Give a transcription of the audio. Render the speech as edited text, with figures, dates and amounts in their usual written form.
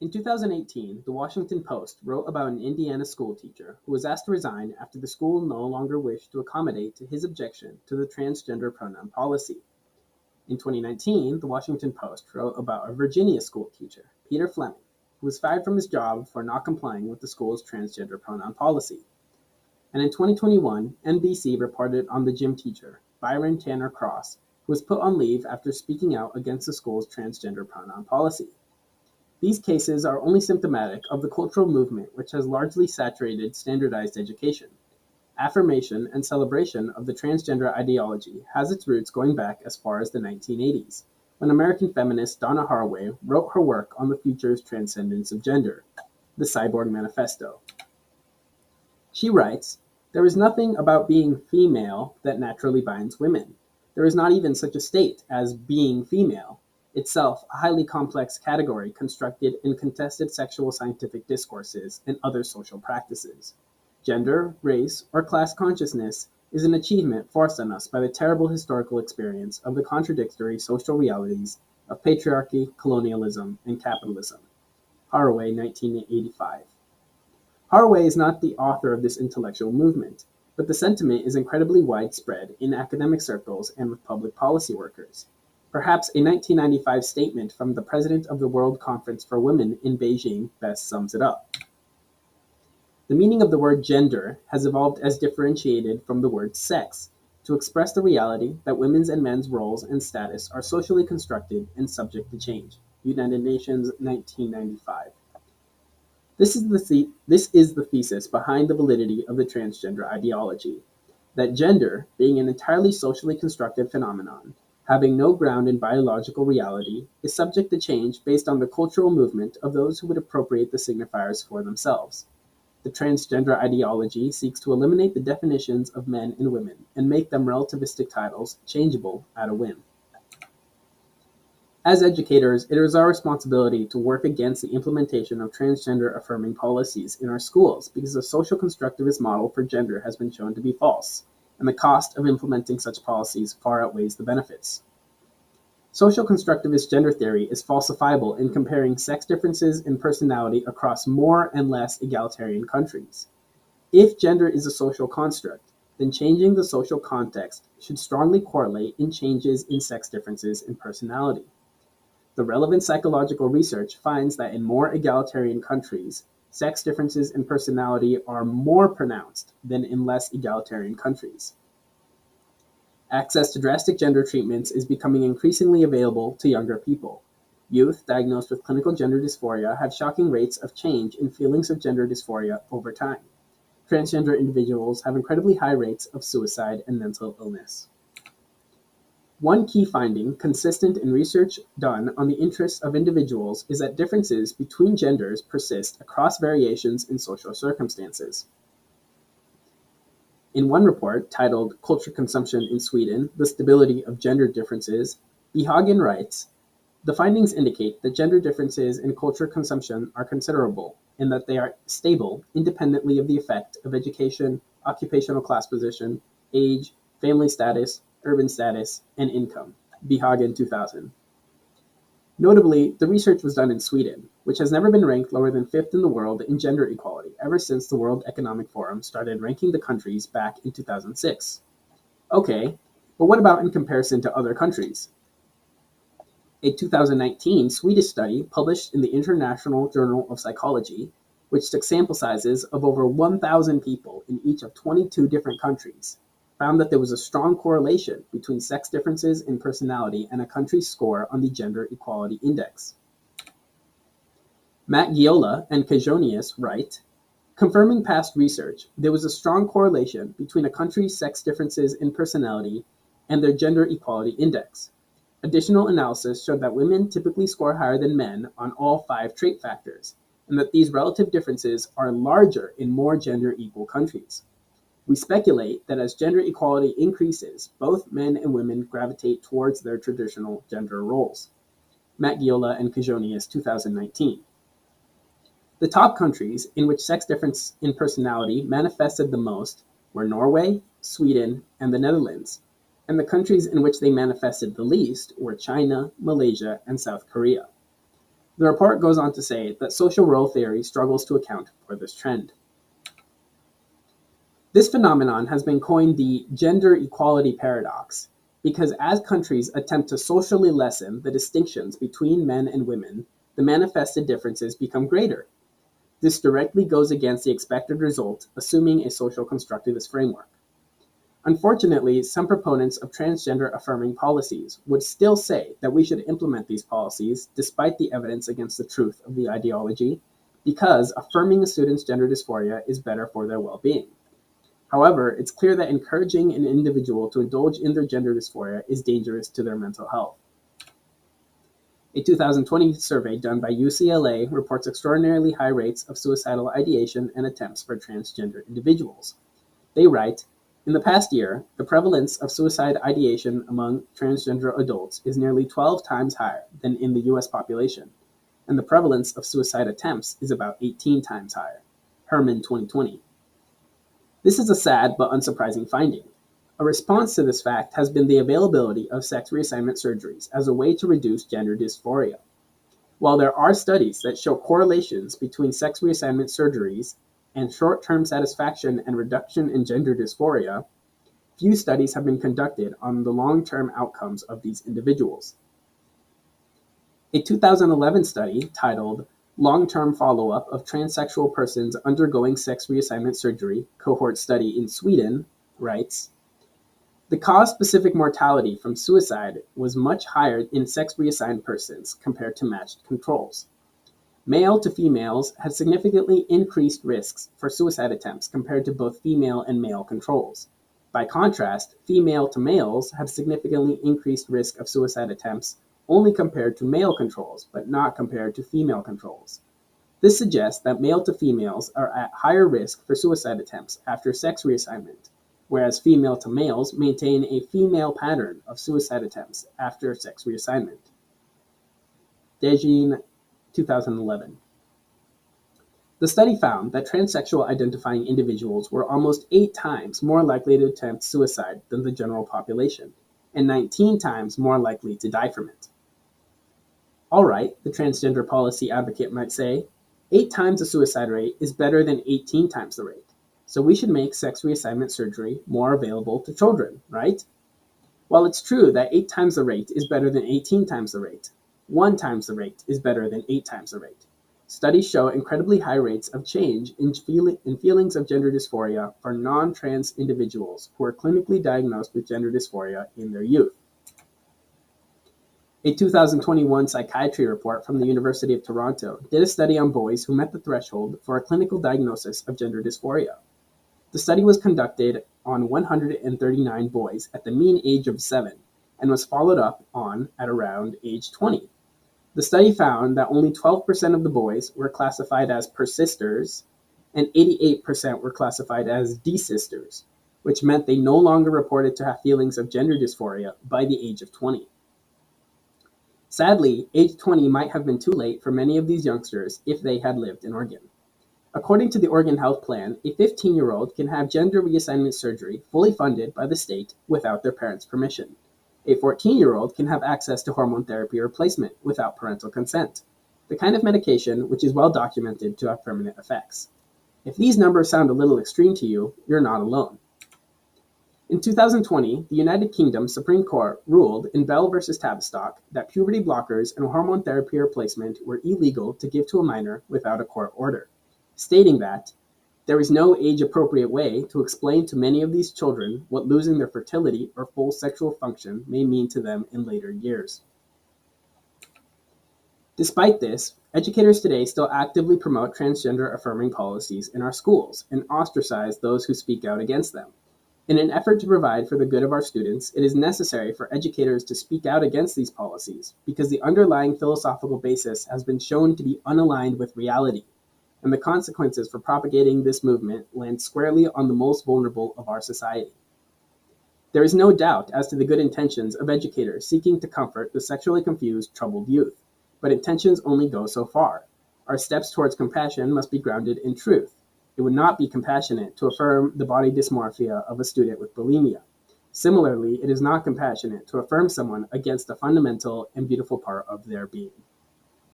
In 2018, the Washington Post wrote about an Indiana school teacher who was asked to resign after the school no longer wished to accommodate to his objection to the transgender pronoun policy. In 2019, the Washington Post wrote about a Virginia school teacher, Peter Fleming, who was fired from his job for not complying with the school's transgender pronoun policy. And in 2021, NBC reported on the gym teacher, Byron Tanner Cross, who was put on leave after speaking out against the school's transgender pronoun policy. These cases are only symptomatic of the cultural movement which has largely saturated standardized education. Affirmation and celebration of the transgender ideology has its roots going back as far as the 1980s, when American feminist Donna Haraway wrote her work on the future's transcendence of gender, the Cyborg Manifesto. She writes, "There is nothing about being female that naturally binds women. There is not even such a state as being female, itself a highly complex category constructed in contested sexual scientific discourses and other social practices. Gender, race, or class consciousness is an achievement forced on us by the terrible historical experience of the contradictory social realities of patriarchy, colonialism, and capitalism." Haraway, 1985. Haraway is not the author of this intellectual movement, but the sentiment is incredibly widespread in academic circles and with public policy workers. Perhaps a 1995 statement from the president of the World Conference for Women in Beijing best sums it up. The meaning of the word gender has evolved as differentiated from the word sex to express the reality that women's and men's roles and status are socially constructed and subject to change. United Nations, 1995. This is the thesis behind the validity of the transgender ideology, that gender, being an entirely socially constructed phenomenon, having no ground in biological reality, is subject to change based on the cultural movement of those who would appropriate the signifiers for themselves. The transgender ideology seeks to eliminate the definitions of men and women and make them relativistic titles changeable at a whim. As educators, it is our responsibility to work against the implementation of transgender affirming policies in our schools because the social constructivist model for gender has been shown to be false, and the cost of implementing such policies far outweighs the benefits. Social constructivist gender theory is falsifiable in comparing sex differences in personality across more and less egalitarian countries. If gender is a social construct, then changing the social context should strongly correlate in changes in sex differences in personality. The relevant psychological research finds that in more egalitarian countries, sex differences in personality are more pronounced than in less egalitarian countries. Access to drastic gender treatments is becoming increasingly available to younger people. Youth diagnosed with clinical gender dysphoria have shocking rates of change in feelings of gender dysphoria over time. Transgender individuals have incredibly high rates of suicide and mental illness. One key finding consistent in research done on the interests of individuals is that differences between genders persist across variations in social circumstances. In one report titled "Culture Consumption in Sweden, the Stability of Gender Differences," Bihagen writes, "The findings indicate that gender differences in culture consumption are considerable and that they are stable independently of the effect of education, occupational class position, age, family status, urban status, and income." Bihagen, 2000. Notably, the research was done in Sweden, which has never been ranked lower than 5th in the world in gender equality ever since the World Economic Forum started ranking the countries back in 2006. Okay, but what about in comparison to other countries? A 2019 Swedish study published in the International Journal of Psychology, which took sample sizes of over 1,000 people in each of 22 different countries, found that there was a strong correlation between sex differences in personality and a country's score on the Gender Equality Index. Matt Giola and Kajonius write, "Confirming past research, there was a strong correlation between a country's sex differences in personality and their Gender Equality Index. Additional analysis showed that women typically score higher than men on all 5 trait factors, and that these relative differences are larger in more gender-equal countries. We speculate that as gender equality increases, both men and women gravitate towards their traditional gender roles." Matt Giola and Kajonius, 2019. The top countries in which sex difference in personality manifested the most were Norway, Sweden, and the Netherlands, and the countries in which they manifested the least were China, Malaysia, and South Korea. The report goes on to say that social role theory struggles to account for this trend. This phenomenon has been coined the gender equality paradox, because as countries attempt to socially lessen the distinctions between men and women, the manifested differences become greater. This directly goes against the expected result, assuming a social constructivist framework. Unfortunately, some proponents of transgender affirming policies would still say that we should implement these policies despite the evidence against the truth of the ideology, because affirming a student's gender dysphoria is better for their well-being. However, it's clear that encouraging an individual to indulge in their gender dysphoria is dangerous to their mental health. A 2020 survey done by UCLA reports extraordinarily high rates of suicidal ideation and attempts for transgender individuals. They write, "In the past year, the prevalence of suicide ideation among transgender adults is nearly 12 times higher than in the US population, and the prevalence of suicide attempts is about 18 times higher." Herman 2020. This is a sad but unsurprising finding. A response to this fact has been the availability of sex reassignment surgeries as a way to reduce gender dysphoria. While there are studies that show correlations between sex reassignment surgeries and short-term satisfaction and reduction in gender dysphoria, few studies have been conducted on the long-term outcomes of these individuals. A 2011 study titled Long-Term Follow-up of Transsexual Persons Undergoing Sex Reassignment Surgery, Cohort Study in Sweden, writes, "The cause-specific mortality from suicide was much higher in sex reassigned persons compared to matched controls. Male to females had significantly increased risks for suicide attempts compared to both female and male controls. By contrast, female to males had significantly increased risk of suicide attempts only compared to male controls, but not compared to female controls. This suggests that male to females are at higher risk for suicide attempts after sex reassignment, whereas female to males maintain a female pattern of suicide attempts after sex reassignment." Dejin, 2011. The study found that transsexual identifying individuals were almost 8 times more likely to attempt suicide than the general population, and 19 times more likely to die from it. All right, the transgender policy advocate might say, 8 times the suicide rate is better than 18 times the rate. So we should make sex reassignment surgery more available to children, right? While it's true that 8 times the rate is better than 18 times the rate, 1 times the rate is better than 8 times the rate. Studies show incredibly high rates of change in feelings of gender dysphoria for non-trans individuals who are clinically diagnosed with gender dysphoria in their youth. A 2021 psychiatry report from the University of Toronto did a study on boys who met the threshold for a clinical diagnosis of gender dysphoria. The study was conducted on 139 boys at the mean age of 7 and was followed up on at around age 20. The study found that only 12% of the boys were classified as persisters and 88% were classified as desisters, which meant they no longer reported to have feelings of gender dysphoria by the age of 20. Sadly, age 20 might have been too late for many of these youngsters if they had lived in Oregon. According to the Oregon Health Plan, a 15-year-old can have gender reassignment surgery fully funded by the state without their parents' permission. A 14-year-old can have access to hormone therapy replacement without parental consent, the kind of medication which is well documented to have permanent effects. If these numbers sound a little extreme to you, you're not alone. In 2020, the United Kingdom Supreme Court ruled in Bell v. Tavistock that puberty blockers and hormone therapy replacement were illegal to give to a minor without a court order, stating that there is no age-appropriate way to explain to many of these children what losing their fertility or full sexual function may mean to them in later years. Despite this, educators today still actively promote transgender affirming policies in our schools and ostracize those who speak out against them. In an effort to provide for the good of our students, it is necessary for educators to speak out against these policies because the underlying philosophical basis has been shown to be unaligned with reality, and the consequences for propagating this movement land squarely on the most vulnerable of our society. There is no doubt as to the good intentions of educators seeking to comfort the sexually confused, troubled youth, but intentions only go so far. Our steps towards compassion must be grounded in truth. It would not be compassionate to affirm the body dysmorphia of a student with bulimia. Similarly, it is not compassionate to affirm someone against a fundamental and beautiful part of their being.